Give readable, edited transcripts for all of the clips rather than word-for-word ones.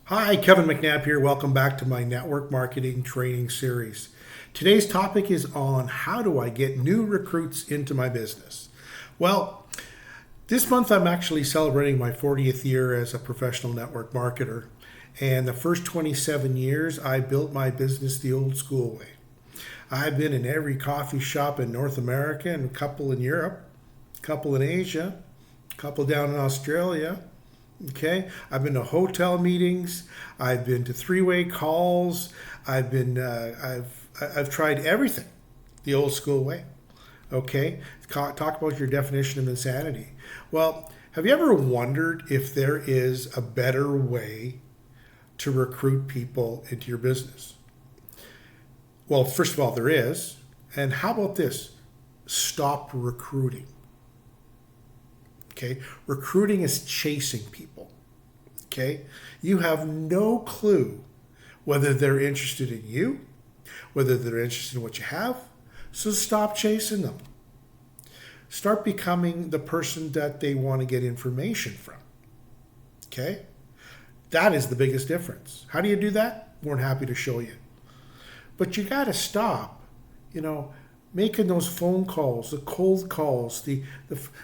Hi, Kevin McNabb here. Welcome back to my network marketing training series. Today's topic is on how do I get new recruits into my business? Well, this month I'm actually celebrating my 40th year as a professional network marketer. And the first 27 years I built my business the old school way. I've been in every coffee shop in North America and a couple in Europe, a couple in Asia, a couple down in Australia. Okay, I've been to hotel meetings. I've been to three-way calls. I've tried everything, the old school way. Okay, talk about your definition of insanity. Well, have you ever wondered if there is a better way to recruit people into your business? Well, first of all, there is. And how about this? Stop recruiting. Okay, recruiting is chasing people. Okay, you have no clue whether they're interested in you, whether they're interested in what you have. So stop chasing them. Start becoming the person that they want to get information from. Okay, that is the biggest difference. How do you do that? More than happy to show you. But you got to stop. Making those phone calls, the cold calls, the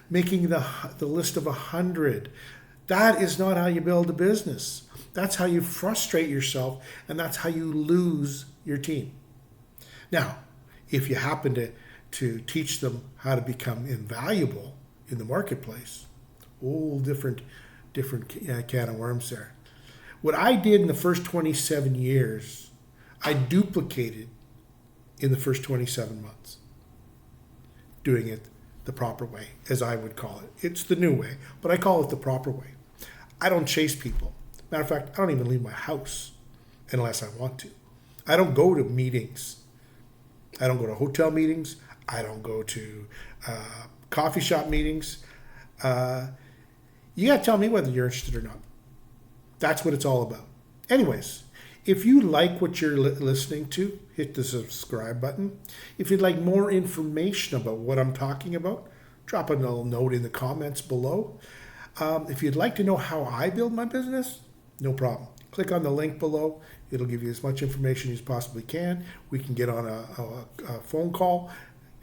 making the list of 100. That is not how you build a business. That's how you frustrate yourself, and that's how you lose your team. Now, if you happen to teach them how to become invaluable in the marketplace, whole different can of worms there. What I did in the first 27 years, I duplicated in the first 27 months. Doing it the proper way, as I would call it. It's the new way, but I call it the proper way. I don't chase people. Matter of fact, I don't even leave my house unless I want to. I don't go to meetings. I don't go to hotel meetings. I don't go to coffee shop meetings. You got to tell me whether you're interested or not. That's what it's all about. Anyways, if you like what you're listening to, hit the subscribe button. If you'd like more information about what I'm talking about, drop a little note in the comments below. If you'd like to know how I build my business, no problem. Click on the link below. It'll give you as much information as you possibly can. We can get on a phone call.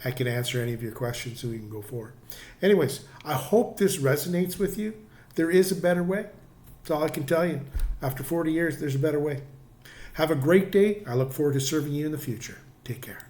I can answer any of your questions so we can go forward. Anyways, I hope this resonates with you. There is a better way. That's all I can tell you. After 40 years, there's a better way. Have a great day. I look forward to serving you in the future. Take care.